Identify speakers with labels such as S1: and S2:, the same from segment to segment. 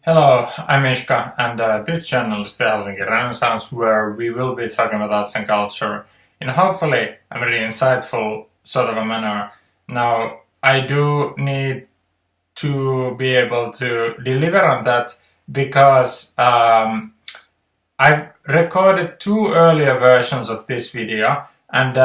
S1: Hello, I'm Ishka, and this channel is the Helsinki Renaissance, where we will be talking about arts and culture in hopefully a very insightful sort of a manner. Now, I do need to be able to deliver on that because I recorded two earlier versions of this video, and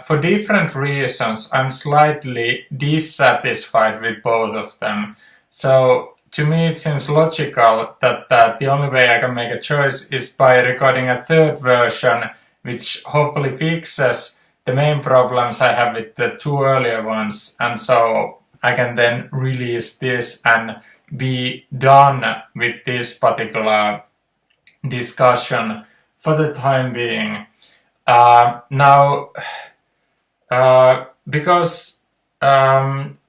S1: for different reasons, I'm slightly dissatisfied with both of them. So, to me, it seems logical that the only way I can make a choice is by recording a third version, which hopefully fixes the main problems I have with the two earlier ones, and so I can then release this and be done with this particular discussion for the time being. Because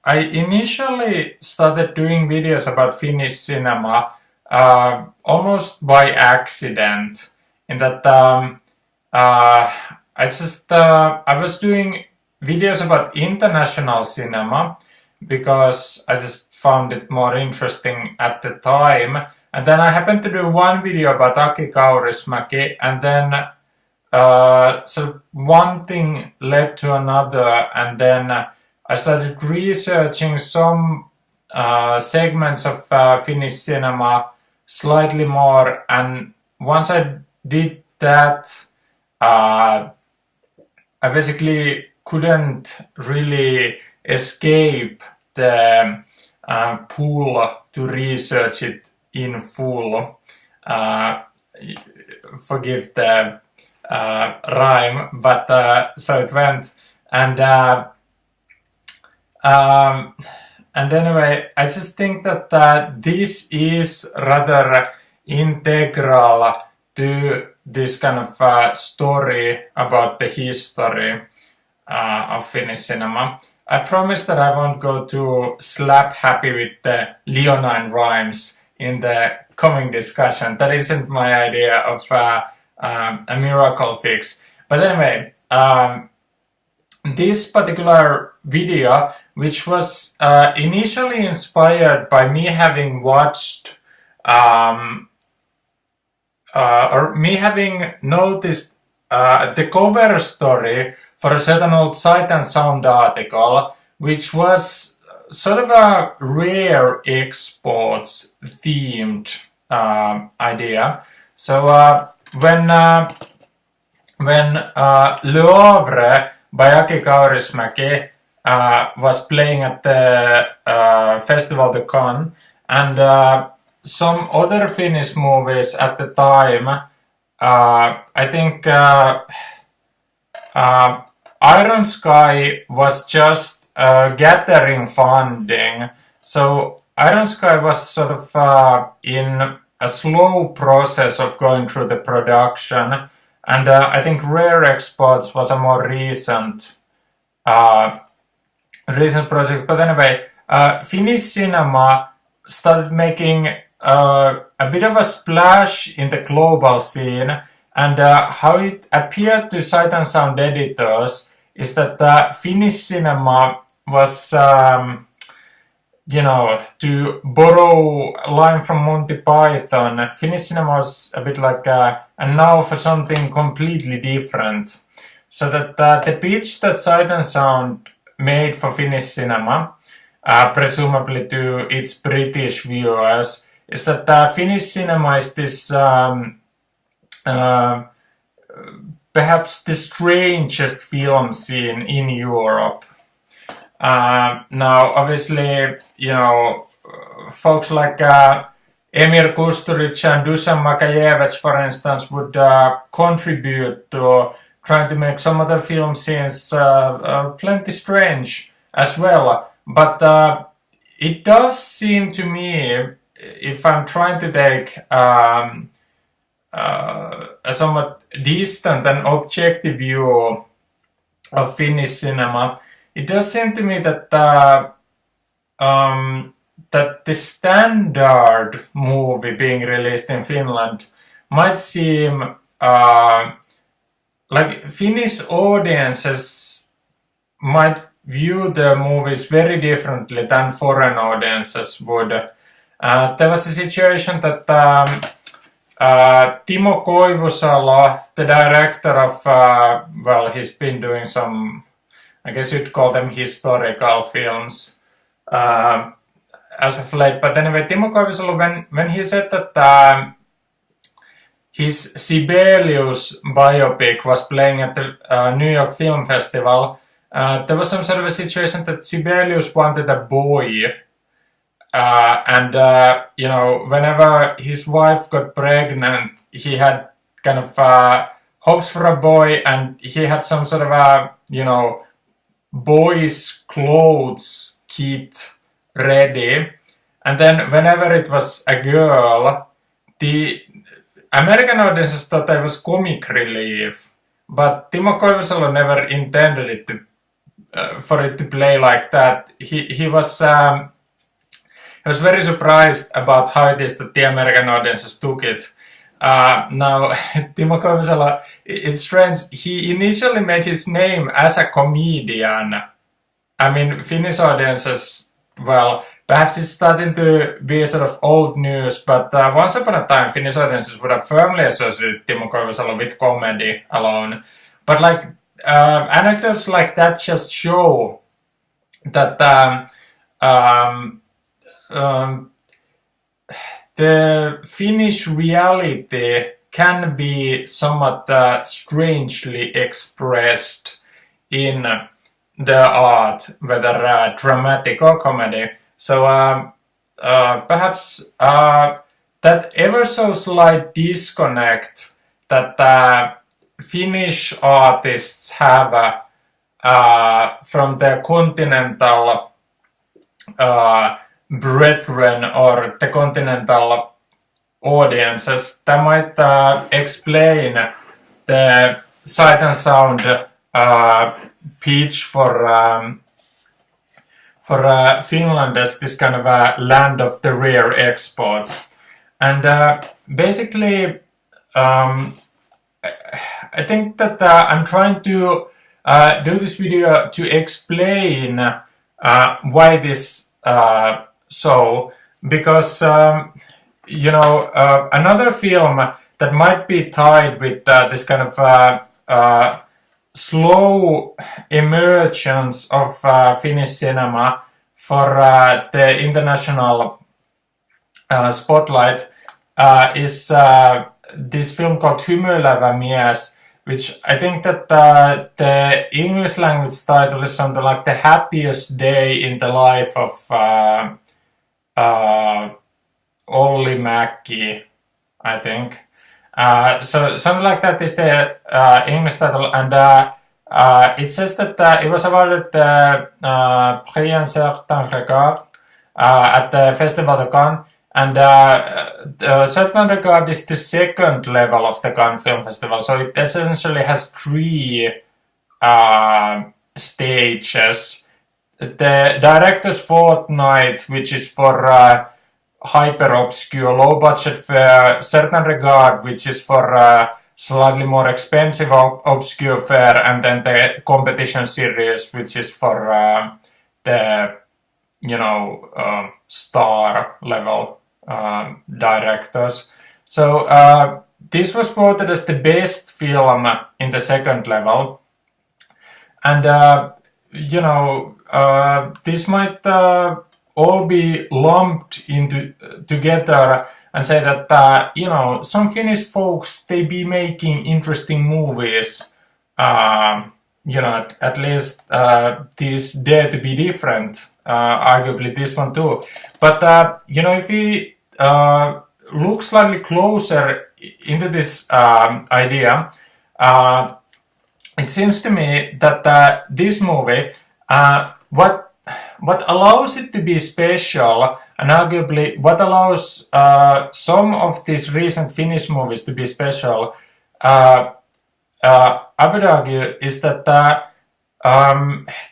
S1: I initially started doing videos about Finnish cinema almost by accident, in that I was doing videos about international cinema because I just found it more interesting at the time, and then I happened to do one video about Aki Kaurismäki, and then so one thing led to another, and then I started researching some segments of Finnish cinema slightly more, and once I did that, I basically couldn't really escape the pull to research it in full. Forgive the rhyme, but so it went, and anyway, I just think that this is rather integral to this kind of story about the history of Finnish cinema. I promise that I won't go too slap happy with the leonine rhymes in the coming discussion. That isn't my idea of a miracle fix. But anyway, this particular video, which was initially inspired by me having watched or me having noticed the cover story for a certain old Sight and Sound article, which was sort of a rare exports themed idea. So when Le Havre by Aki Kaurismäki was playing at the Festival de Cannes, and some other Finnish movies at the time, I think Iron Sky was just gathering funding. So Iron Sky was sort of in a slow process of going through the production, and I think Rare Exports was a more recent project. But anyway, Finnish cinema started making a bit of a splash in the global scene, and how it appeared to Sight and Sound editors is that Finnish cinema was, to borrow a line from Monty Python, Finnish cinema was a bit like a now for something completely different. So that the pitch that Sight and Sound made for Finnish cinema, presumably to its British viewers, is that Finnish cinema is this perhaps the strangest film scene in Europe. Now, obviously, folks like Emir Kusturica and Dusan Makajevich, for instance, would contribute to trying to make some other film scenes plenty strange as well. But it does seem to me, if I'm trying to take a somewhat distant and objective view of Finnish cinema, it does seem to me that that the standard movie being released in Finland might seem like Finnish audiences might view the movies very differently than foreign audiences would. There was a situation that Timo Koivusalo, the director of, well, he's been doing some, I guess you'd call them historical films as of late. But anyway, Timo Koivusalo, when he said that his Sibelius biopic was playing at the New York Film Festival, there was some sort of a situation that Sibelius wanted a boy. You know, whenever his wife got pregnant, he had kind of hopes for a boy, and he had some sort of a, you know, boys' clothes kit ready. And then whenever it was a girl, the American audiences thought it was comic relief, but Timo Koivusalo never intended it to, for it to play like that. He was very surprised about how it is that the American audiences took it. Now, Timo Koivusalo, it's strange, he initially made his name as a comedian. I mean, Finnish audiences, well, perhaps it's starting to be sort of old news, but once upon a time, Finnish audiences would have firmly associated Timo Koivusalo with comedy alone. But like, anecdotes like that just show that the Finnish reality can be somewhat strangely expressed in the art, whether dramatic or comedy. So perhaps that ever so slight disconnect that Finnish artists have from their continental brethren or the continental audiences, that might explain the sight and sound pitch for Finland as this kind of a land of the rare exports. And basically, I think that I'm trying to do this video to explain why this so, because you know, another film that might be tied with this kind of slow emergence of Finnish cinema for the international spotlight is this film called Hymyilevä mies, which I think that the English language title is something like The Happiest Day in the Life of Olli Mäki, I think. So something like that is the English title, and it says that it was awarded the Prix en certain regard at the Festival de Cannes, and certain regard is the second level of the Cannes Film Festival, so it essentially has three stages. The Director's Fortnight, which is for hyper-obscure, low-budget fare, certain regard, which is for slightly more expensive obscure fare, and then the competition series, which is for the, you know, star level directors. So this was voted as the best film in the second level, and you know, this might all be lumped into together and say that you know, some Finnish folks, they be making interesting movies. You know, at least this Dare to Be Different, arguably this one too. But you know, if we look slightly closer into this idea, it seems to me that this movie, what allows it to be special, and arguably what allows some of these recent Finnish movies to be special, I would argue, is that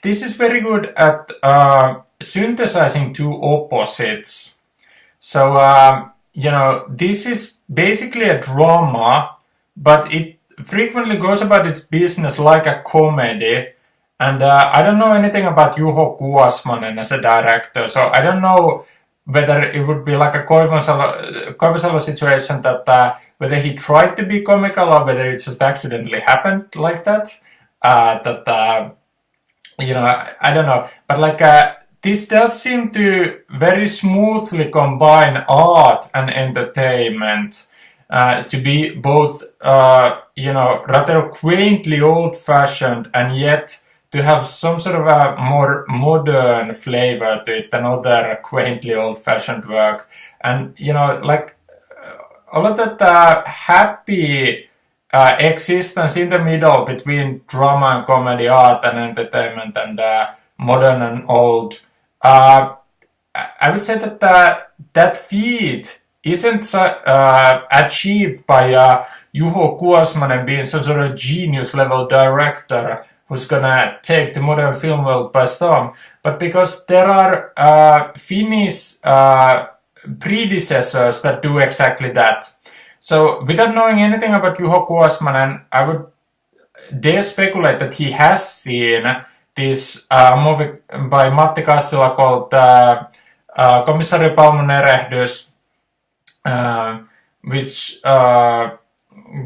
S1: this is very good at synthesizing two opposites. So, you know, this is basically a drama, but it frequently goes about its business like a comedy. And I don't know anything about Juho Kuosmanen as a director, so I don't know whether it would be like a Koivusalo situation that whether he tried to be comical or whether it just accidentally happened like that. I don't know, but like this does seem to very smoothly combine art and entertainment to be both, rather quaintly old-fashioned and yet to have some sort of a more modern flavor to it than other quaintly old-fashioned work. And, all of that happy existence in the middle between drama and comedy, art and entertainment, and modern and old. I would say that that feat isn't achieved by Juho Kuosmanen being some sort of genius level director who's gonna take the modern film world by storm, but because there are Finnish predecessors that do exactly that. So, without knowing anything about Juho Kuosmanen, I would dare speculate that he has seen this movie by Matti Kassila called Komissari Palmun Erehdys, which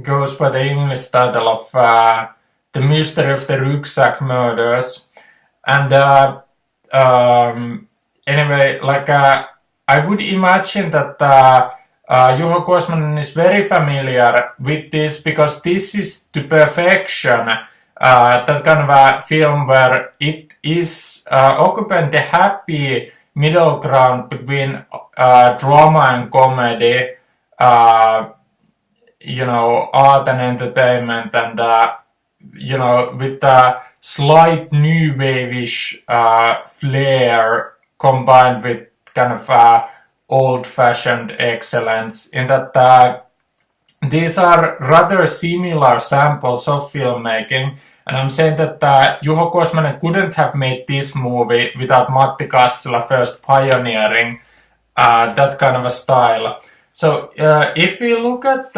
S1: goes by the English title of The Mystery of the Rucksack Murders. And anyway, I would imagine that Juho Kuosmanen is very familiar with this because this is to perfection that kind of a film where it is occupying the happy middle ground between drama and comedy, art and entertainment, and with a slight new wave-ish flair combined with kind of old-fashioned excellence, in that these are rather similar samples of filmmaking. And I'm saying that Juho Kuosmanen couldn't have made this movie without Matti Kassila first pioneering that kind of a style. So if we look at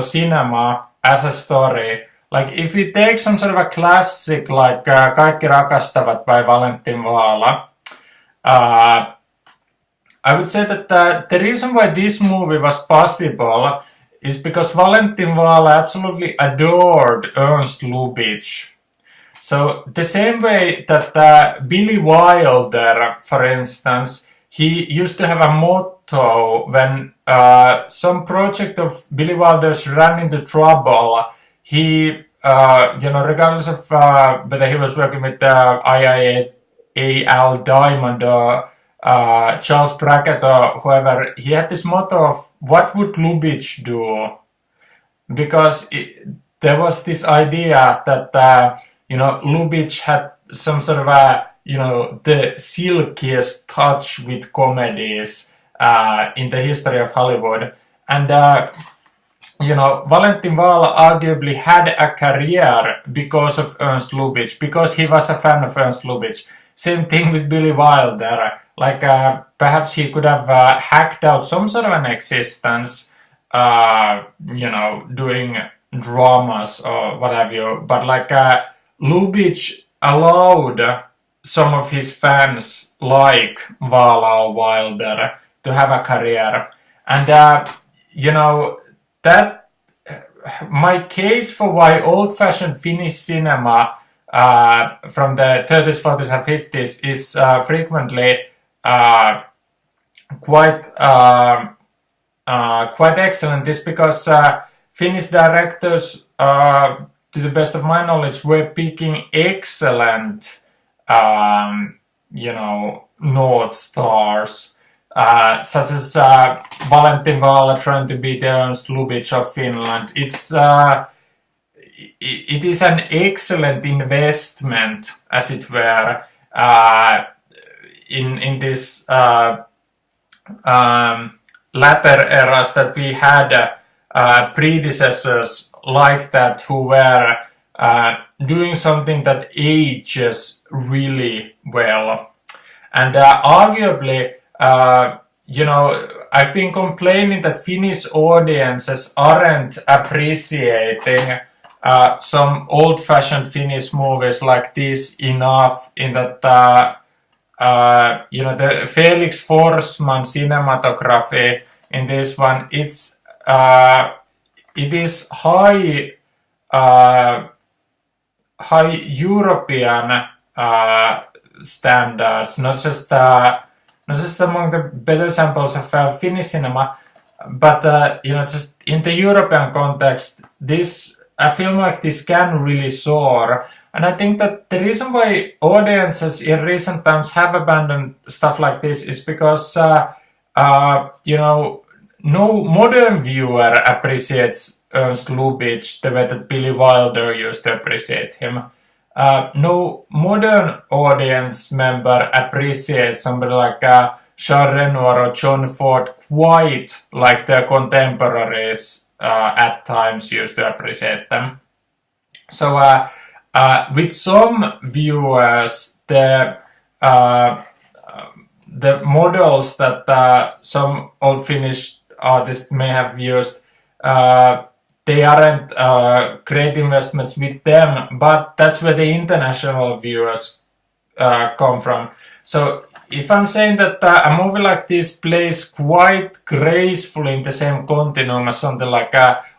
S1: cinema as a story, like if we take some sort of a classic like Kaikki rakastavat by Valentin Vaala, I would say that the reason why this movie was possible is because Valentin Vaala absolutely adored Ernst Lubitsch. So the same way that Billy Wilder, for instance, he used to have a motto when some project of Billy Wilder's ran into trouble. He, regardless of whether he was working with IIAL Diamond or Charles Brackett or whoever, he had this motto of what would Lubitsch do? Because there was this idea that Lubitsch had some sort of the silkiest touch with comedies in the history of Hollywood, and Valentin Vaala arguably had a career because of Ernst Lubitsch, because he was a fan of Ernst Lubitsch. Same thing with Billy Wilder. Like perhaps he could have hacked out some sort of an existence, doing dramas or what have you. But Lubitsch allowed some of his fans, like Vaala or Wilder, to have a career. And that my case for why old-fashioned Finnish cinema from the 30s, 40s, and 50s is frequently quite excellent is because Finnish directors, to the best of my knowledge, were picking excellent, North Stars, such as Valentin Vaala trying to be the Ernst Lubitsch of Finland. It is an excellent investment, as it were, in this latter eras that we had predecessors like that who were doing something that ages really well. And arguably, I've been complaining that Finnish audiences aren't appreciating some old-fashioned Finnish movies like this enough, in that the Felix Forsman cinematography in this one, it is high European standards, not just among the better samples of Finnish cinema, but just in the European context, a film like this can really soar. And I think that the reason why audiences in recent times have abandoned stuff like this is because no modern viewer appreciates Ernst Lubitsch the way that Billy Wilder used to appreciate him. No modern audience member appreciates somebody like Jean Renoir or John Ford quite like their contemporaries at times used to appreciate them. So with some viewers, the models that some old Finnish artists may have used, they aren't great investments with them, but that's where the international viewers come from. So if I'm saying that a movie like this plays quite gracefully in the same continuum as something like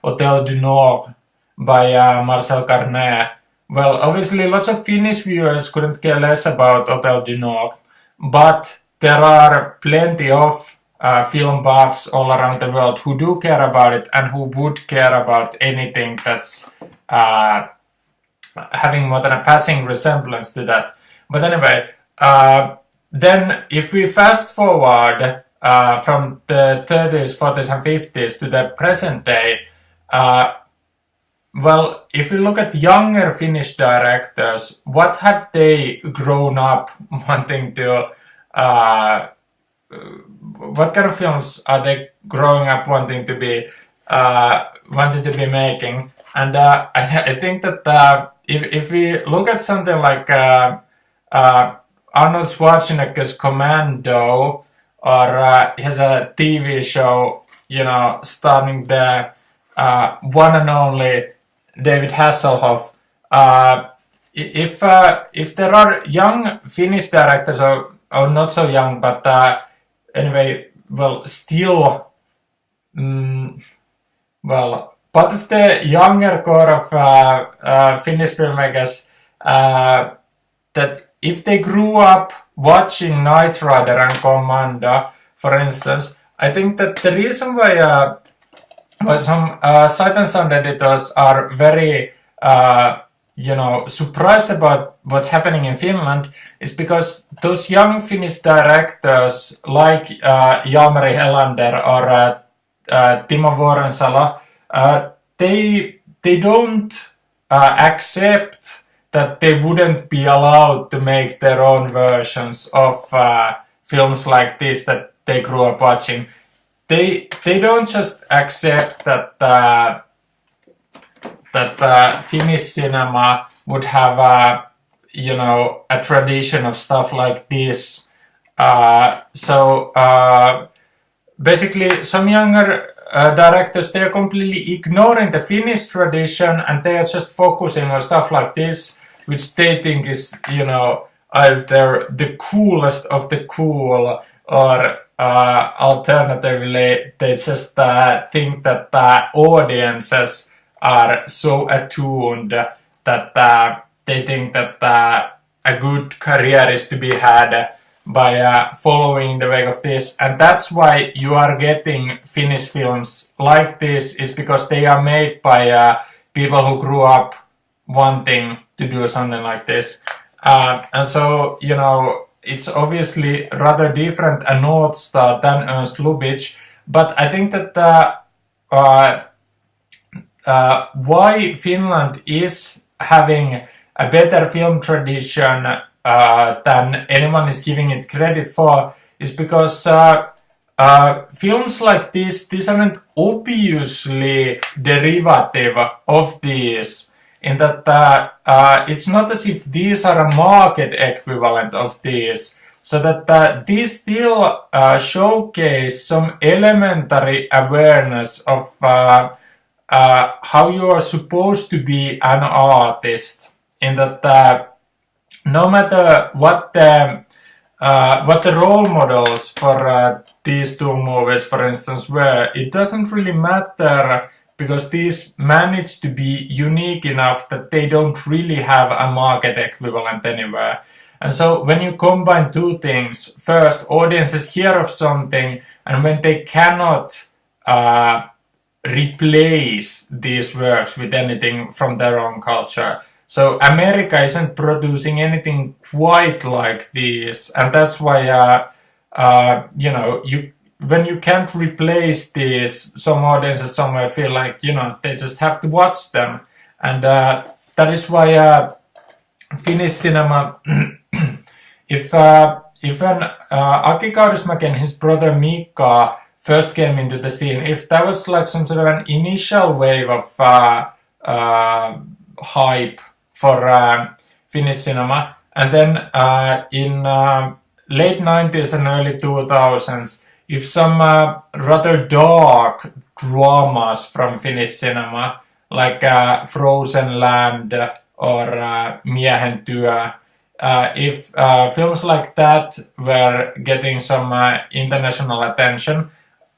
S1: Hôtel du Nord by Marcel Carné, well, obviously lots of Finnish viewers couldn't care less about Hôtel du Nord, but there are plenty of film buffs all around the world who do care about it and who would care about anything that's having more than a passing resemblance to that. But anyway, then if we fast forward from the 30s, 40s and 50s to the present day, well, if you look at younger Finnish directors, what have they grown up wanting to what kind of films are they growing up wanting to be making? And I think that if we look at something like Arnold Schwarzenegger's Commando, or he has a TV show, starring the one and only David Hasselhoff. If there are young Finnish directors, or not so young, but anyway, well, still, part of the younger core of Finnish filmmakers, that if they grew up watching Knight Rider and Commando, for instance, I think that the reason why some Sight and Sound editors are very surprised about what's happening in Finland is because those young Finnish directors like Jalmari Helander or Timo Vuorensalo, they don't accept that they wouldn't be allowed to make their own versions of films like this that they grew up watching. They don't just accept that Finnish cinema would have a tradition of stuff like this. Basically, some younger directors, they are completely ignoring the Finnish tradition and they are just focusing on stuff like this, which they think is, either the coolest of the cool, or alternatively, they just think that audiences are so attuned that they think that a good career is to be had by following the way of this. And that's why you are getting Finnish films like this, is because they are made by people who grew up wanting to do something like this. And so, it's obviously rather different a North Star than Ernst Lubitsch, but I think that why Finland is having a better film tradition than anyone is giving it credit for is because films like this, these aren't obviously derivative of these, in that it's not as if these are a market equivalent of these, so that these still showcase some elementary awareness of how you are supposed to be an artist, in that no matter what the what the role models for these two movies, for instance, were. It doesn't really matter because these manage to be unique enough that they don't really have a market equivalent anywhere. And so when you combine two things, first, audiences hear of something, and when they cannot replace these works with anything from their own culture. So America isn't producing anything quite like this, and that's why when you can't replace these, some audiences somewhere feel like they just have to watch them, and that is why Finnish cinema. if when Aki Kaurismäki and his brother Mika first came into the scene, if that was like some sort of an initial wave of hype for Finnish cinema, and then in late 90s and early 2000s, if some rather dark dramas from Finnish cinema, like Frozen Land or Miehen työ, if films like that were getting some international attention,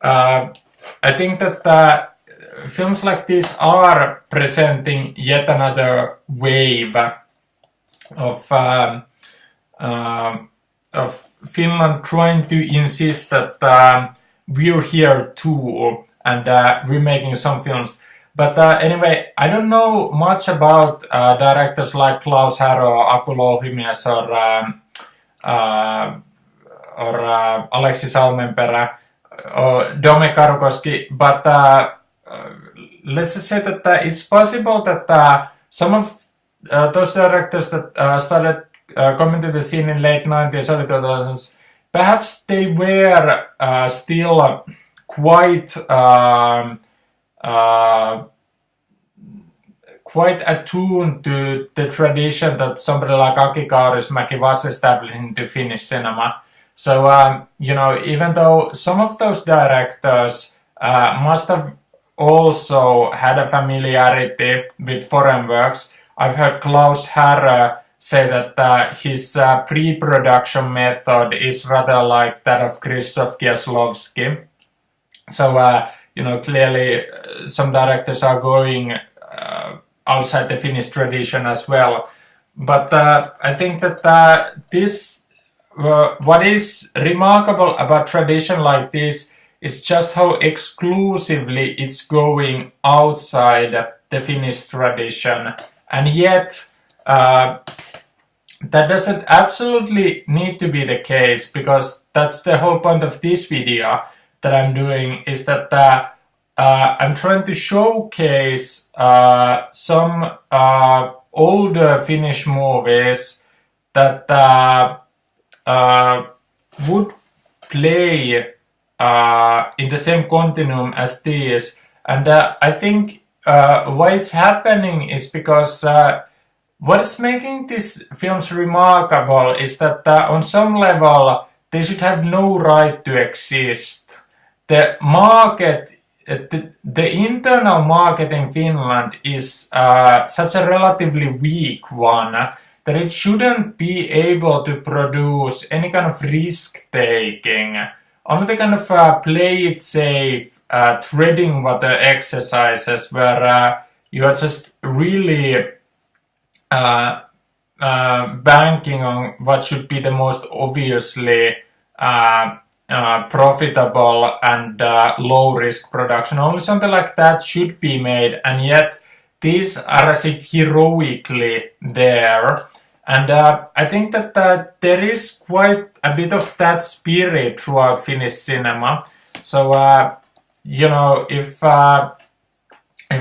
S1: I think that films like this are presenting yet another wave of Finland trying to insist that we're here too, and we're making some films. But anyway, I don't know much about directors like Klaus Härö, Aku Louhimies, or Aleksi Salmenperä, or Dome Karukoski, but let's just say that it's possible that some of those directors that started coming to the scene in late 90s, early 2000s, perhaps they were still quite attuned to the tradition that somebody like Aki Kaurismäki was establishing to Finnish cinema. So, even though some of those directors must have also had a familiarity with foreign works, I've heard Klaus Härö say that his pre-production method is rather like that of Krzysztof Kieslowski. So, clearly some directors are going outside the Finnish tradition as well. But I think that what is remarkable about tradition like this is just how exclusively it's going outside the Finnish tradition. And yet, that doesn't absolutely need to be the case, because that's the whole point of this video that I'm doing, is that I'm trying to showcase some older Finnish movies that would play in the same continuum as these. And I think why it's happening is because what is making these films remarkable is that on some level they should have no right to exist. The market, the internal market in Finland is such a relatively weak one that it shouldn't be able to produce any kind of risk-taking. Only the kind of play it safe, treading water exercises where you are just really banking on what should be the most obviously profitable and low-risk production. Only something like that should be made, and yet these are as if heroically there. And I think that there is quite a bit of that spirit throughout Finnish cinema. So, if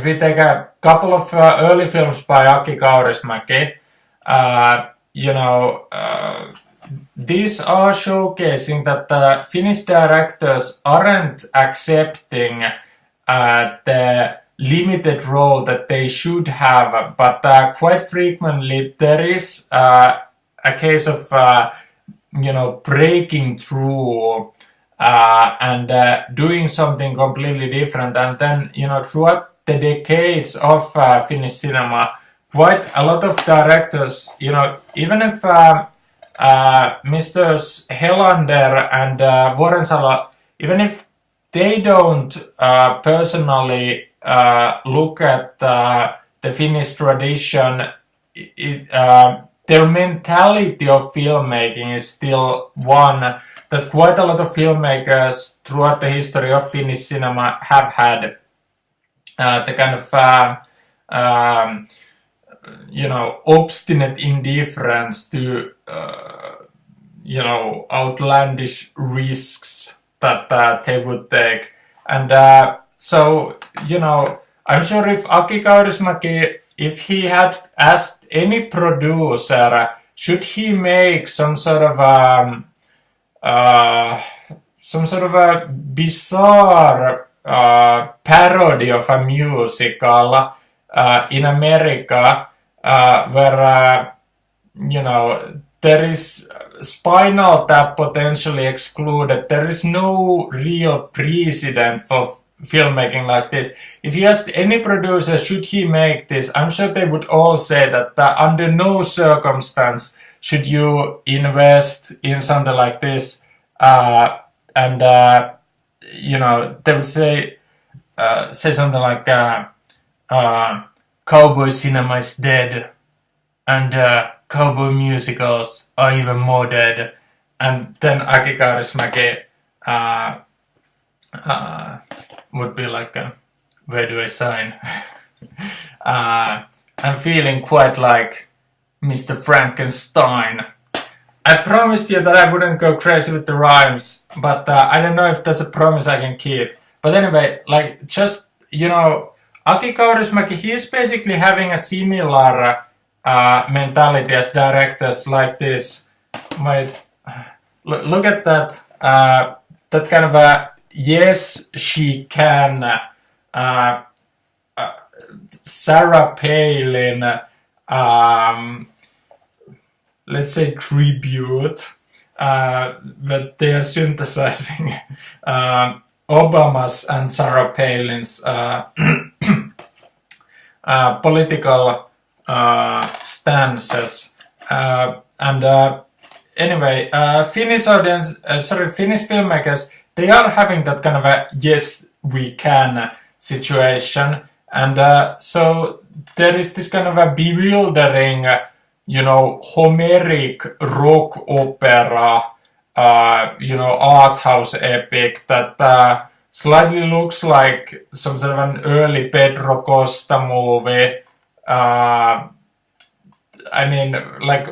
S1: we take a couple of early films by Aki Kaurismäki, these are showcasing that Finnish directors aren't accepting the limited role that they should have, but quite frequently there is a case of breaking through and doing something completely different. And then throughout the decades of Finnish cinema, quite a lot of directors, even if Mr. Helander and Vuorensalo, even if they don't personally look at the Finnish tradition, their mentality of filmmaking is still one that quite a lot of filmmakers throughout the history of Finnish cinema have had. The kind of obstinate indifference to outlandish risks that they would take. And so I'm sure if Aki Kaurismäki, if he had asked any producer, should he make some sort of a bizarre parody of a musical in America, where there is Spinal Tap potentially excluded. There is no real precedent for filmmaking like this. If you asked any producer, should he make this, I'm sure they would all say that under no circumstance should you invest in something like this. And they would say something like cowboy cinema is dead, and cowboy musicals are even more dead. And then Aki Kaurismäki would be like, where do I sign? I'm feeling quite like Mr. Frankenstein. I promised you that I wouldn't go crazy with the rhymes, but I don't know if that's a promise I can keep. But anyway, Aki Kaurismäki, he is basically having a similar mentality as directors like this. Look at that, that kind of a yes, she can, Sarah Palin, let's say tribute, that they are synthesizing Obama's and Sarah Palin's political stances. Anyway, Finnish filmmakers, they are having that kind of a yes, we can situation. And so there is this kind of a bewildering, Homeric rock opera, art house epic that slightly looks like some sort of an early Pedro Costa movie.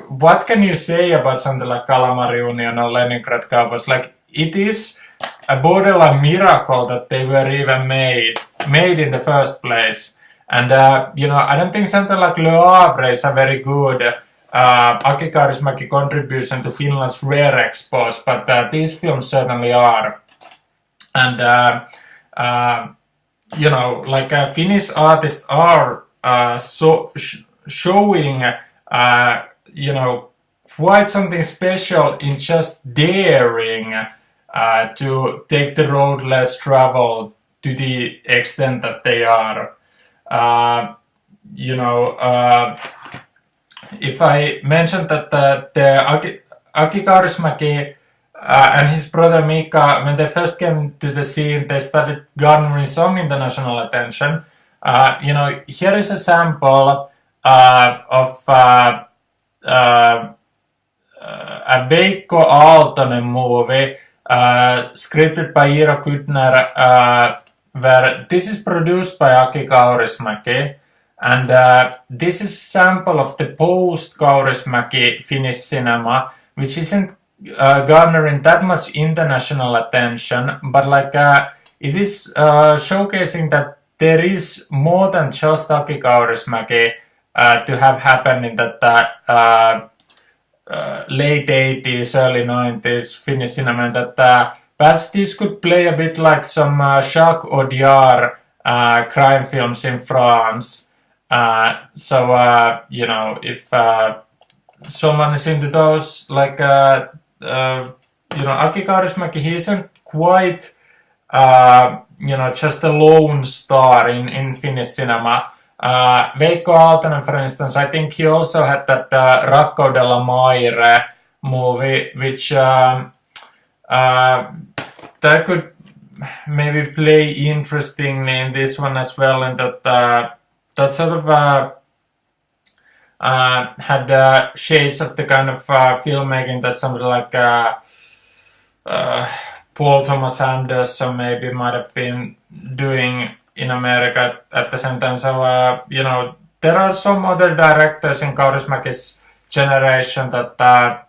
S1: What can you say about something like Calamari Union or Leningrad Cowboys? It is a borderline miracle that they were even made in the first place. And, I don't think something like Le Havre is a very good Aki Kaurismäki contribution to Finland's rare expos, but these films certainly are. And, Finnish artists are showing, quite something special in just daring to take the road less traveled to the extent that they are. If I mentioned that Aki Kaurismäki and his brother Mika, when they first came to the scene, they started garnering some international attention. Here is a sample of a Veikko Aaltonen movie, scripted by Iiro Kudner, where this is produced by Aki Kaurismäki, and this is a sample of the post-Kaurismäki Finnish cinema, which isn't garnering that much international attention, but it is showcasing that there is more than just Aki Kaurismäki to have happened in that late 80s, early 90s Finnish cinema, and that perhaps this could play a bit like some Jacques Audiard crime films in France. If someone is into those, Aki Kaurismäki, he isn't quite, just a lone star in Finnish cinema. Veikko Aaltonen, for instance, I think he also had that Rakkaudella movie, which that could maybe play interestingly in this one as well, in that that sort of had shades of the kind of filmmaking that somebody like Paul Thomas Anderson maybe might have been doing in America at the same time. So there are some other directors in Kaurismäki's generation that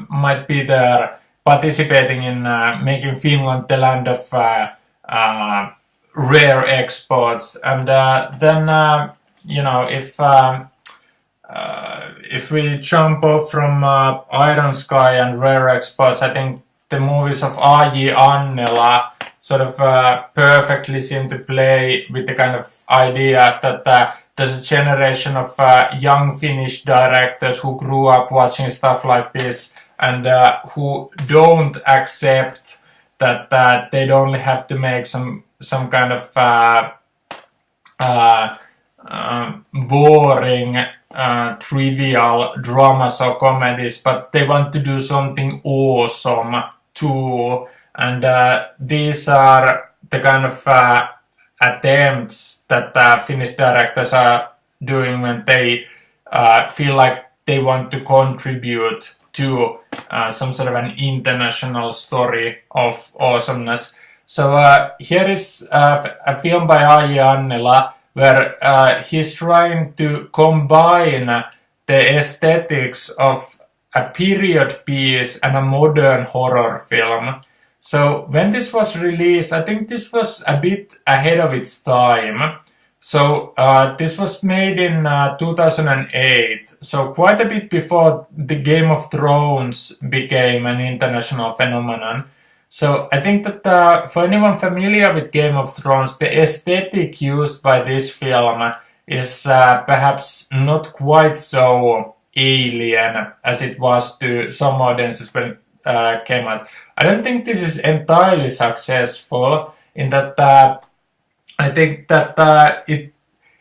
S1: might be there participating in making Finland the land of rare exports. And then if we jump off from Iron Sky and rare exports, I think the movies of A.J. Annela sort of perfectly seem to play with the kind of idea that there's a generation of young Finnish directors who grew up watching stuff like this, and who don't accept that they'd only have to make some kind of boring, trivial dramas or comedies, but they want to do something awesome too. And these are the kind of attempts that Finnish directors are doing when they feel like they want to contribute to some sort of an international story of awesomeness. So here is a film by A.J. Annela where he's trying to combine the aesthetics of a period piece and a modern horror film. So when this was released, I think this was a bit ahead of its time. So this was made in 2008, so quite a bit before the Game of Thrones became an international phenomenon. So I think that for anyone familiar with Game of Thrones, the aesthetic used by this film is perhaps not quite so alien as it was to some audiences when it came out. I don't think this is entirely successful in that I think that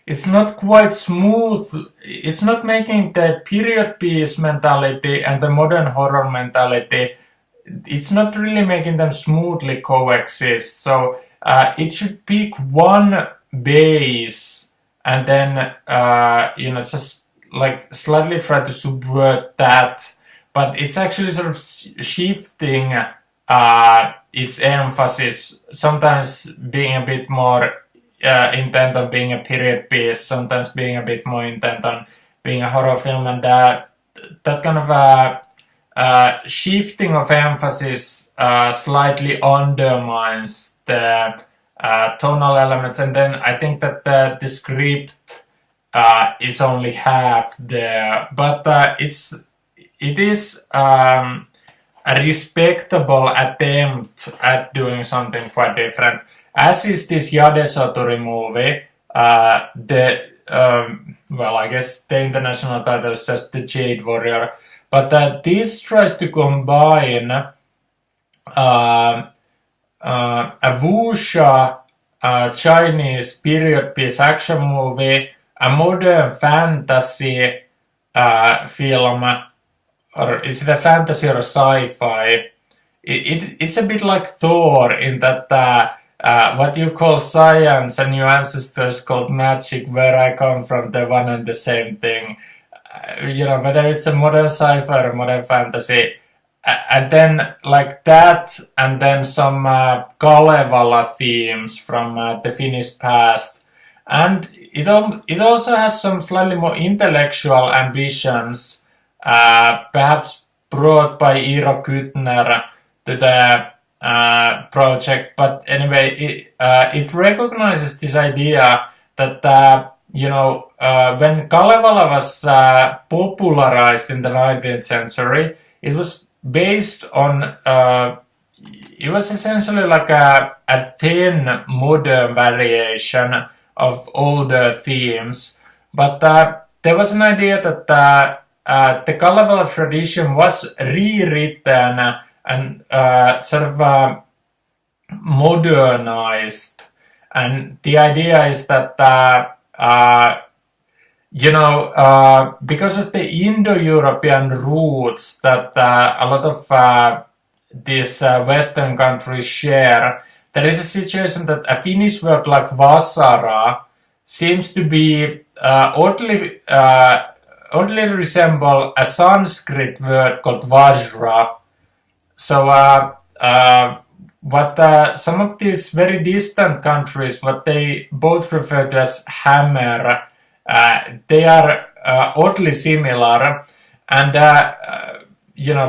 S1: it's not quite smooth. It's not making the period piece mentality and the modern horror mentality, it's not really making them smoothly coexist. So it should pick one base and then just like slightly try to subvert that, but it's actually sort of shifting its emphasis, sometimes being a bit more intent on being a period piece, sometimes being a bit more intent on being a horror film, and that kind of shifting of emphasis slightly undermines the tonal elements. And then I think that the script is only half there, but it is a respectable attempt at doing something quite different, as is this Jade Soturi movie. I guess the international title is just The Jade Warrior, but this tries to combine a wuxia Chinese period piece action movie, a modern fantasy film, or is it a fantasy or a sci-fi? It's a bit like Thor in that what you call science and your ancestors called magic, where I come from, they're one and the same thing. Whether it's a modern sci-fi or modern fantasy, and then like that, and then some Kalevala themes from the Finnish past, and it also has some slightly more intellectual ambitions, perhaps brought by Iiro Kytner to the project. But anyway, it recognizes this idea that when Kalevala was popularized in the 19th century, it was based on it was essentially like a thin modern variation of older themes, but there was an idea that the Kalevala tradition was rewritten and sort of modernized, and the idea is that because of the Indo-European roots that a lot of these Western countries share, there is a situation that a Finnish word like vasara seems to be oddly resemble a Sanskrit word called vajra. So, what some of these very distant countries, what they both refer to as hammer, they are oddly similar, and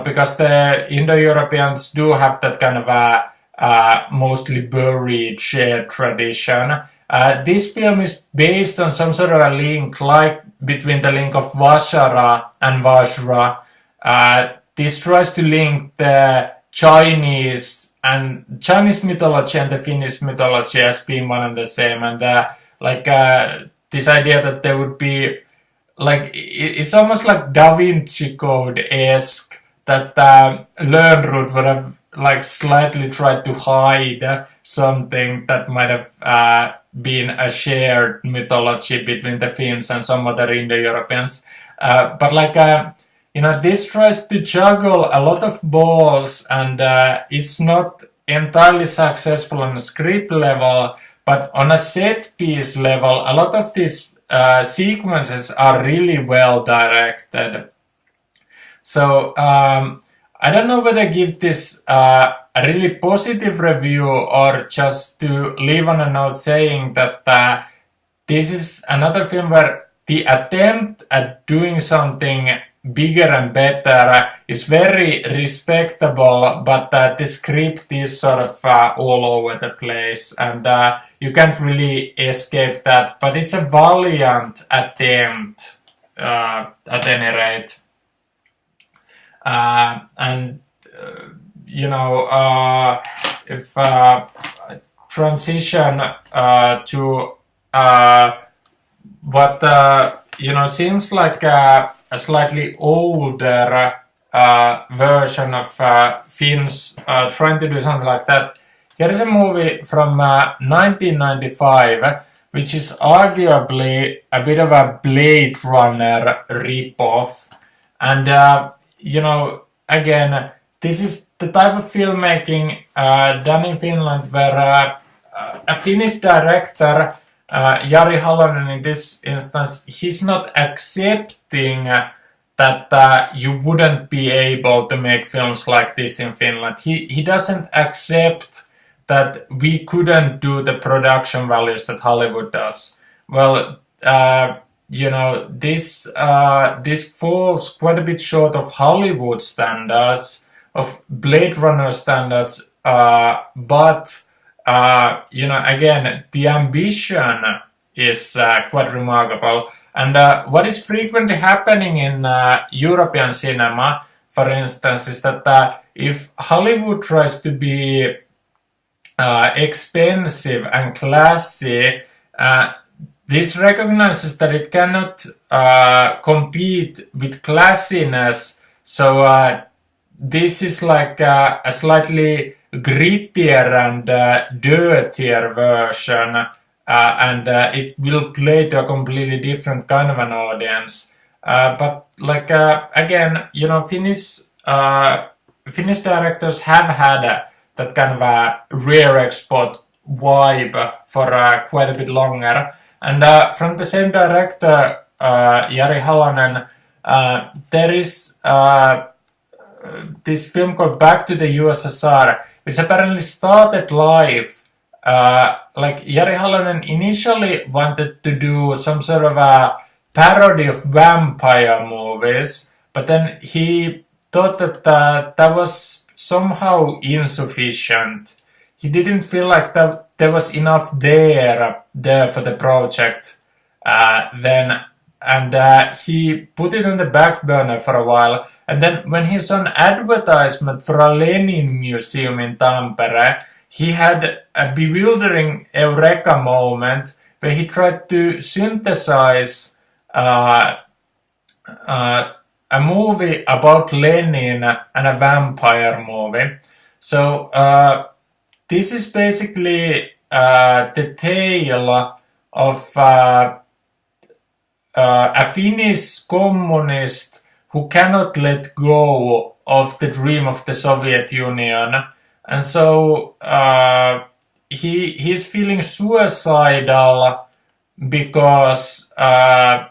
S1: because the Indo-Europeans do have that kind of a mostly buried shared tradition. This film is based on some sort of a link, like between the link of Vashara and Vajra. This tries to link the Chinese mythology and the Finnish mythology as being one and the same, and this idea that there would be it's almost like Da Vinci Code-esque that Lönnrot would have slightly tried to hide something that might have been a shared mythology between the Finns and some other Indo-Europeans. This tries to juggle a lot of balls, and it's not entirely successful on a script level, but on a set piece level, a lot of these sequences are really well directed. So I don't know whether to give this a really positive review or just to leave on a note saying that this is another film where the attempt at doing something bigger and better is very respectable, but the script is sort of all over the place, and you can't really escape that. But it's a valiant attempt, at any rate. If transition to what seems like a slightly older version of Finns trying to do something like that. Here is a movie from 1995, which is arguably a bit of a Blade Runner ripoff. And, again, this is the type of filmmaking done in Finland where a Finnish director, Jari Halonen in this instance, he's not accepting that you wouldn't be able to make films like this in Finland. He doesn't accept that we couldn't do the production values that Hollywood does. Well, this falls quite a bit short of Hollywood standards, of Blade Runner standards, but again, the ambition is quite remarkable. And what is frequently happening in European cinema, for instance, is that if Hollywood tries to be expensive and classy, this recognizes that it cannot compete with classiness. So this is like a slightly grittier and dirtier version, and it will play to a completely different kind of an audience. But again, Finnish directors have had that kind of a rare export vibe for quite a bit longer. And from the same director, Jari Halonen, there is this film called Back to the USSR, which apparently started life. Jari Halonen initially wanted to do some sort of a parody of vampire movies, but then he thought that that was somehow insufficient. He didn't feel like that there was enough there for the project then, and he put it on the back burner for a while. And then when he saw an advertisement for a Lenin museum in Tampere, he had a bewildering eureka moment where he tried to synthesize a movie about Lenin and a vampire movie. So this is basically the tale of a Finnish communist who cannot let go of the dream of the Soviet Union, and so he's feeling suicidal because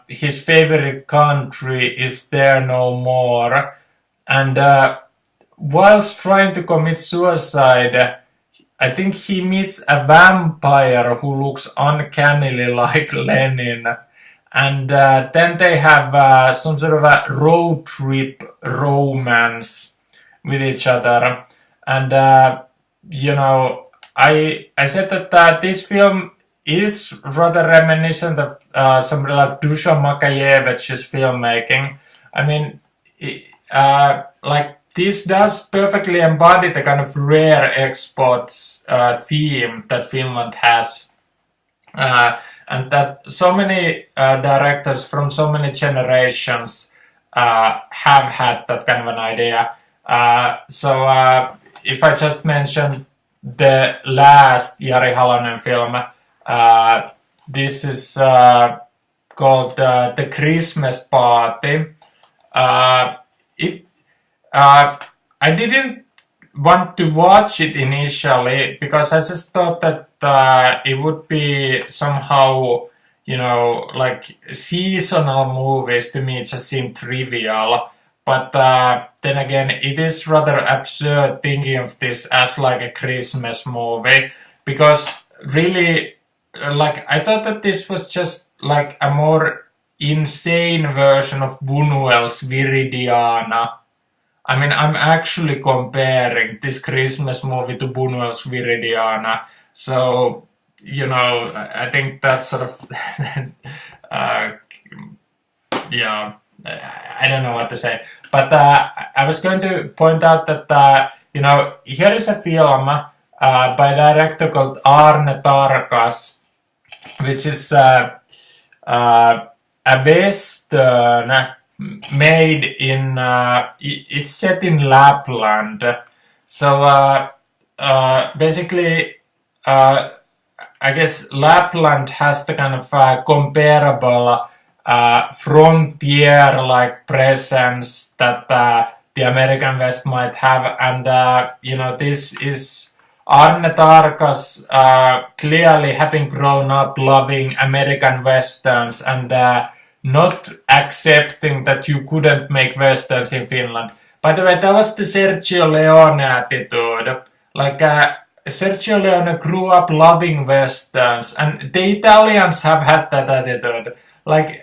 S1: his favorite country is there no more, and whilst trying to commit suicide, I think he meets a vampire who looks uncannily like Lenin, and then they have some sort of a road trip romance with each other. And I said that this film is rather reminiscent of somebody like Dusan Makayevich's filmmaking. I mean, like this does perfectly embody the kind of rare exports theme that Finland has. And that so many directors from so many generations have had that kind of an idea. So if I just mention the last Jari Halonen film, this is called The Christmas Party. I didn't want to watch it initially because I just thought that it would be somehow, like seasonal movies to me just seem trivial. But then again, it is rather absurd thinking of this as like a Christmas movie, because really, like, I thought that this was just like a more insane version of Buñuel's Viridiana. I mean, I'm actually comparing this Christmas movie to Buñuel's Viridiana. So, I think that's sort of, yeah, I don't know what to say. But I was going to point out that, here is a film by a director called Arne Tarkas, which is a Western made in, it's set in Lapland. So basically, I guess Lapland has the kind of comparable frontier-like presence that the American West might have, and this is Arne Tarkas clearly having grown up loving American Westerns and not accepting that you couldn't make Westerns in Finland. By the way, that was the Sergio Leone attitude. Like, Sergio Leone grew up loving Westerns, and the Italians have had that attitude. Like,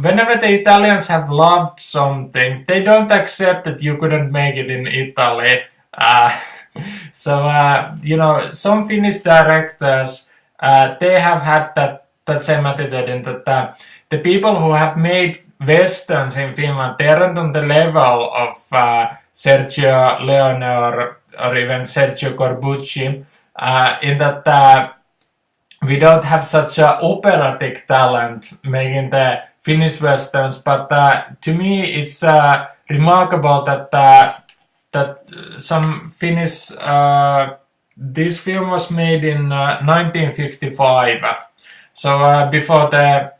S1: whenever the Italians have loved something, they don't accept that you couldn't make it in Italy. So, some Finnish directors, they have had that same attitude in that the people who have made Westerns in Finland, they aren't on the level of Sergio Leone or even Sergio Corbucci, in that we don't have such operatic talent making the Finnish Westerns, but to me it's remarkable that some Finnish, this film was made in 1955, so before the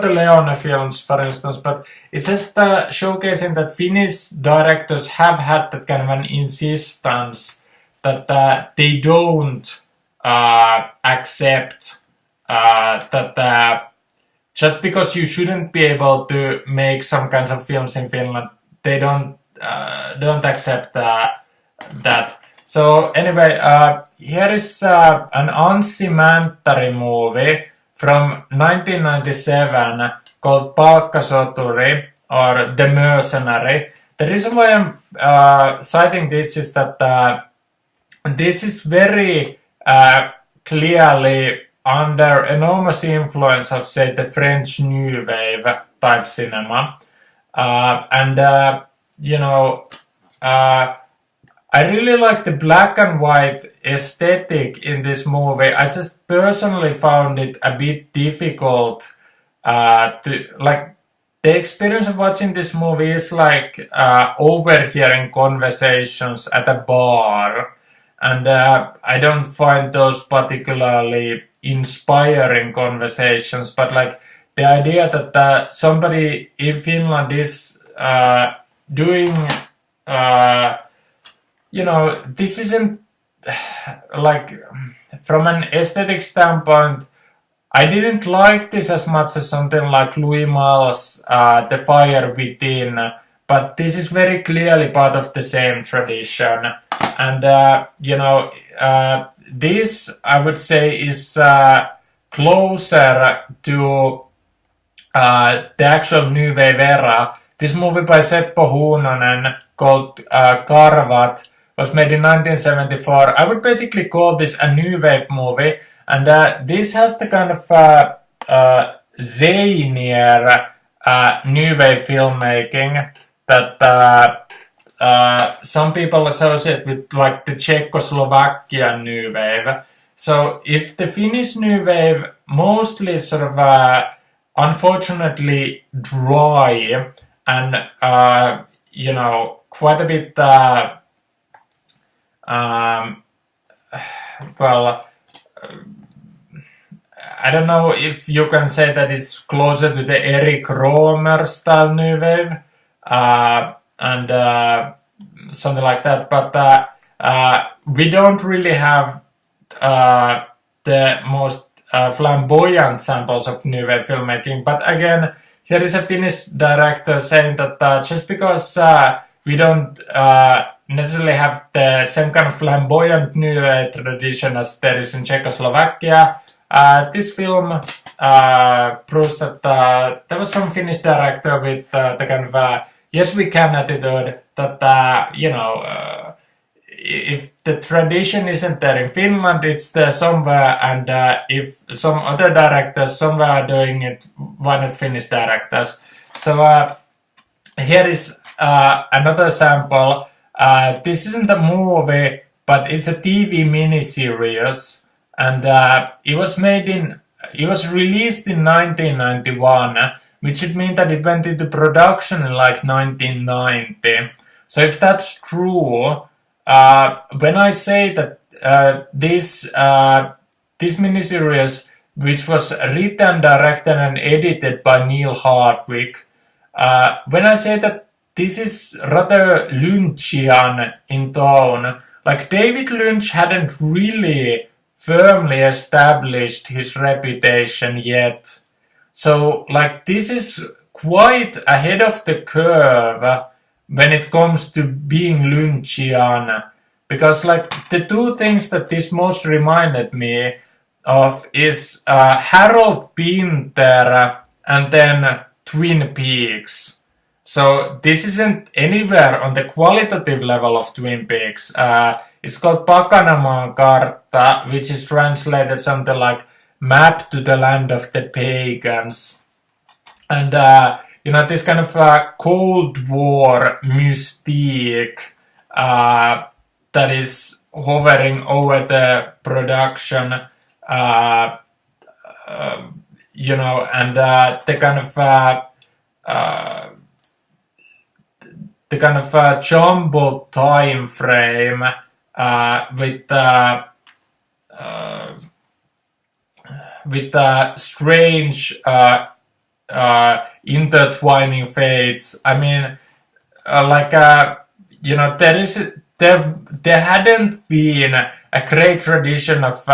S1: Leone films, for instance, but it's just showcasing that Finnish directors have had that kind of an insistence that they don't accept that just because you shouldn't be able to make some kinds of films in Finland, they don't accept that. So anyway, here is an Anssi Mänttäri movie from 1997 called Palkkasoturi, or The Mercenary. The reason why I'm citing this is that this is very clearly under enormous influence of, say, the French New Wave type cinema. I really like the black and white aesthetic in this movie. I just personally found it a bit difficult to, like, the experience of watching this movie is like overhearing conversations at a bar, and I don't find those particularly inspiring conversations, but like the idea that somebody in Finland is doing, this isn't like, from an aesthetic standpoint, I didn't like this as much as something like Louis Malle's The Fire Within, but this is very clearly part of the same tradition. And, this, I would say, is closer to the actual New Wave era. This movie by Seppo Huunonen called Karvat was made in 1974. I would basically call this a New Wave movie. And this has the kind of zanier New Wave filmmaking that some people associate with like the Czechoslovakian New Wave. So if the Finnish New Wave mostly sort of unfortunately dry and quite a bit I don't know if you can say that it's closer to the Eric Romer style New Wave and something like that, but we don't really have the most flamboyant samples of New Wave filmmaking. But again, here is a Finnish director saying that just because we don't necessarily have the same kind of flamboyant New Wave tradition as there is in Czechoslovakia, this film proves that there was some Finnish director with the kind of yes we can attitude that if the tradition isn't there in Finland, it's there somewhere, and if some other directors somewhere are doing it, why not Finnish directors? So here is another sample. This isn't a movie, but it's a TV miniseries, and it was released in 1991, which would mean that it went into production in like 1990. So if that's true, when I say that this miniseries, which was written, directed, and edited by Neil Hardwick, when I say that this is rather Lynchian in tone, like David Lynch hadn't really firmly established his reputation yet. So, like, this is quite ahead of the curve when it comes to being Lynchian. Because, like, the two things that this most reminded me of is Harold Pinter and then Twin Peaks. So, this isn't anywhere on the qualitative level of Twin Peaks. It's called Pakanamaan Kartta, which is translated something like Map to the Land of the Pagans. And, this kind of Cold War mystique that is hovering over the production, and the kind of jumbled time frame with strange intertwining fates. I mean, there hadn't been a great tradition of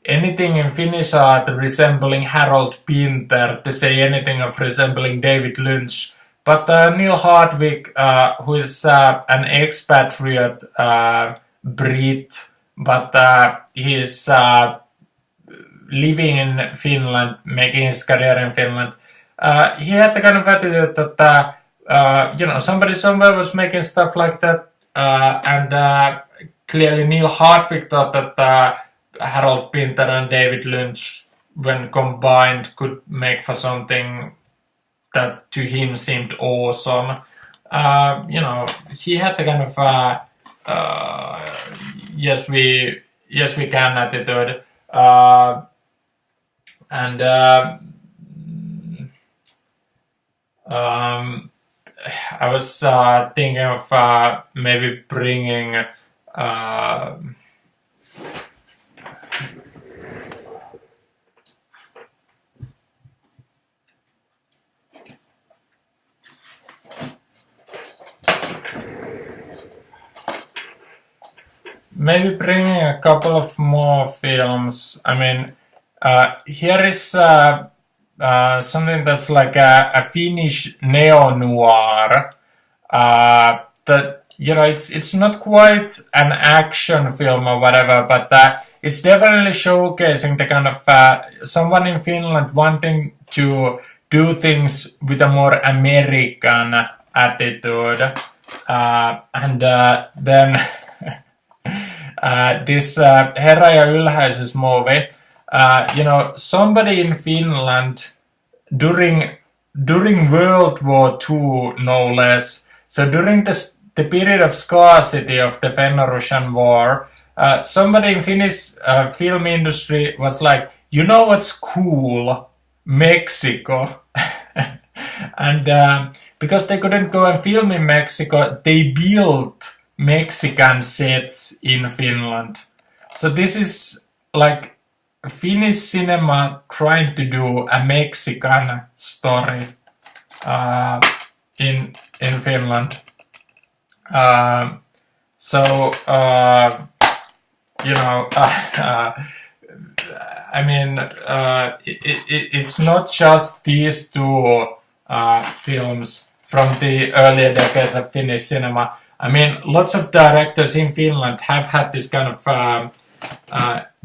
S1: anything in Finnish art resembling Harold Pinter, to say anything of resembling David Lynch. But Neil Hardwick, who is an expatriate Brit, but he's living in Finland, making his career in Finland, he had the kind of attitude that, somebody somewhere was making stuff like that, and clearly Neil Hardwick thought that Harold Pinter and David Lynch, when combined, could make for something that to him seemed awesome. He had the kind of yes we can attitude, and I was thinking of maybe bringing maybe bringing a couple of more films. I mean, here is something that's like a Finnish neo-noir. That it's not quite an action film or whatever, but it's definitely showcasing the kind of someone in Finland wanting to do things with a more American attitude, and then this Herra ja Ylhäisyys movie. Somebody in Finland during World War II, no less. So during the period of scarcity of the Finno-Russian War, somebody in Finnish film industry was like, you know what's cool? Mexico. And because they couldn't go and film in Mexico, they built Mexican sets in Finland. So this is like Finnish cinema trying to do a Mexican story in Finland. I mean, it's not just these two films from the earlier decades of Finnish cinema. I mean, lots of directors in Finland have had this kind of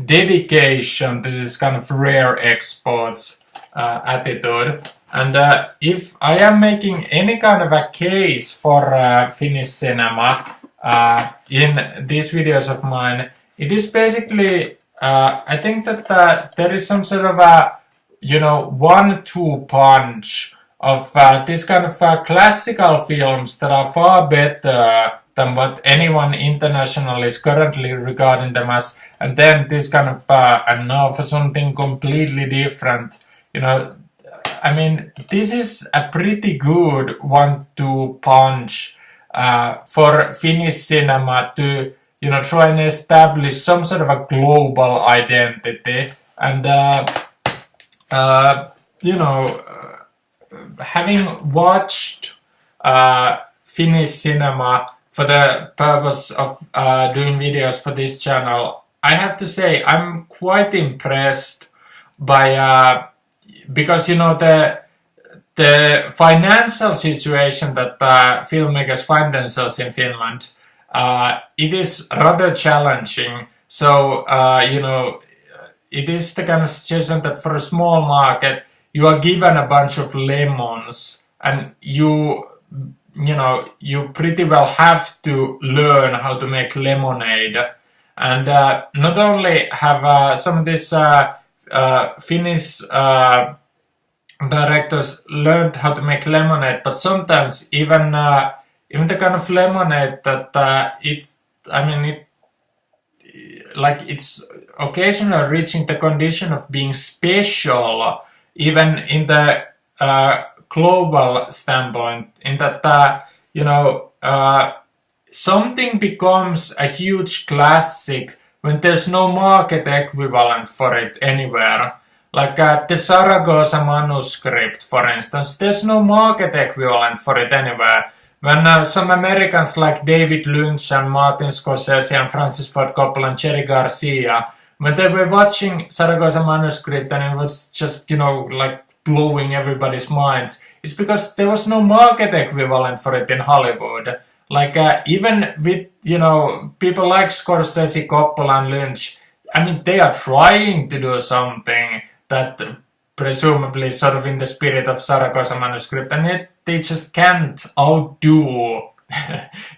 S1: dedication to this kind of rare exports attitude. And if I am making any kind of a case for Finnish cinema in these videos of mine, it is basically, I think that there is some sort of a, 1-2 punch of this kind of classical films that are far better than what anyone internationally is currently regarding them as, and then this kind of, and now for something completely different, I mean, this is a pretty good 1-2 punch for Finnish cinema to, try and establish some sort of a global identity. And, having watched Finnish cinema for the purpose of doing videos for this channel, I have to say I'm quite impressed by because the financial situation that filmmakers find themselves in Finland, it is rather challenging. So it is the kind of situation that for a small market you are given a bunch of lemons and you pretty well have to learn how to make lemonade. And not only have some of these Finnish directors learned how to make lemonade, but sometimes even the kind of lemonade that it's occasionally reaching the condition of being special, even in the global standpoint, in that something becomes a huge classic when there's no market equivalent for it anywhere. Like the Zaragoza manuscript, for instance, there's no market equivalent for it anywhere. When some Americans like David Lynch and Martin Scorsese and Francis Ford Coppola and Jerry Garcia, when they were watching Zaragoza manuscript and it was just, like blowing everybody's minds, it's because there was no market equivalent for it in Hollywood. Like, even with, people like Scorsese, Coppola and Lynch, I mean, they are trying to do something that presumably sort of in the spirit of Zaragoza manuscript, and yet they just can't outdo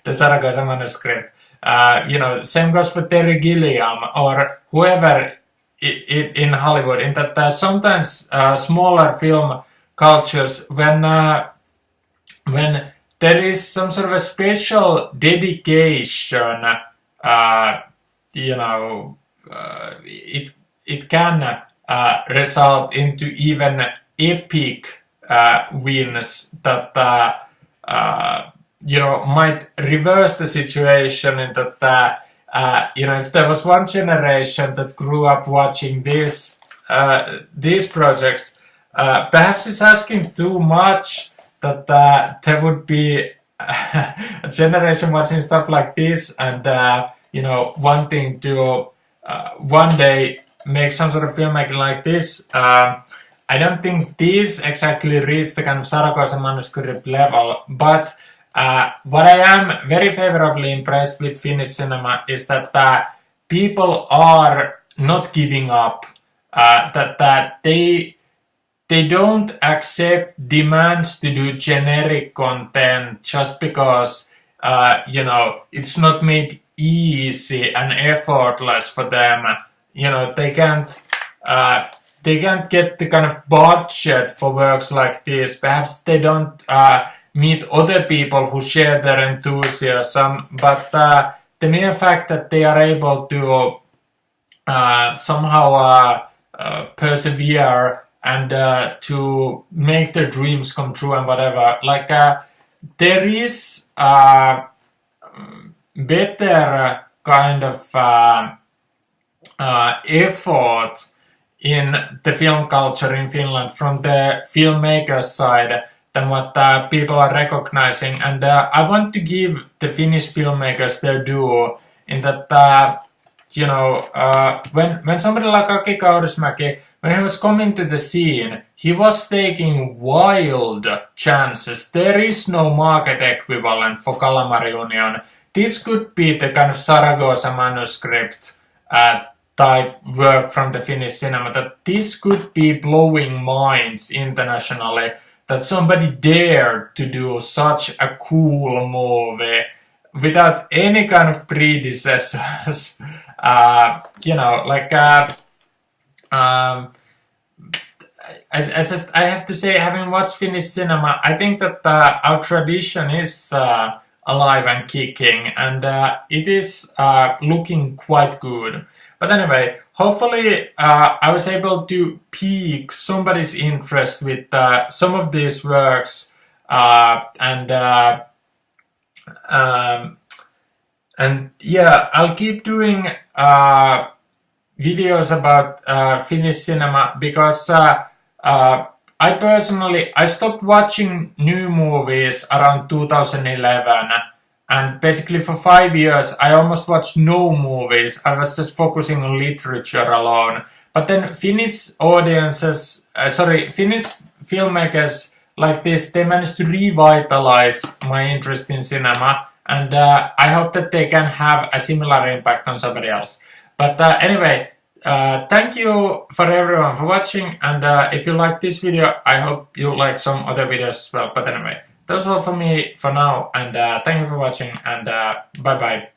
S1: the Zaragoza manuscript. Same goes for Terry Gilliam or whoever in Hollywood, in that sometimes smaller film cultures, when there is some sort of a special dedication, it can result into even epic wins that might reverse the situation in that if there was one generation that grew up watching these projects, perhaps it's asking too much that there would be a generation watching stuff like this and you know, wanting to one day make some sort of filmmaking like this. I don't think these exactly reach the kind of Saragossa manuscript level, but what I am very favorably impressed with Finnish cinema is that people are not giving up. That they don't accept demands to do generic content just because you know, it's not made easy and effortless for them. You know, they can't get the kind of budget for works like this. Perhaps they don't meet other people who share their enthusiasm, but the mere fact that they are able to somehow persevere and to make their dreams come true and whatever, like there is better kind of effort in the film culture in Finland from the filmmakers side than what people are recognizing, and I want to give the Finnish filmmakers their due in that you know, when somebody like Aki Kaurismäki, when he was coming to the scene, he was taking wild chances. There is no market equivalent for Calamari Union. This could be the kind of Saragossa manuscript type work from the Finnish cinema, that this could be blowing minds internationally, that somebody dared to do such a cool movie without any kind of predecessors. You know, like I have to say, having watched Finnish cinema, I think that our tradition is alive and kicking, and it is looking quite good. But anyway, hopefully I was able to pique somebody's interest with some of these works, and yeah, I'll keep doing videos about Finnish cinema, because I personally, I stopped watching new movies around 2011, and basically for 5 years I almost watched no movies. I was just focusing on literature alone. But then Finnish audiences, Finnish filmmakers like this, they managed to revitalize my interest in cinema, and I hope that they can have a similar impact on somebody else. But anyway, thank you for everyone for watching, and if you like this video, I hope you like some other videos as well. But anyway, that's all for me for now, and thank you for watching, and bye bye.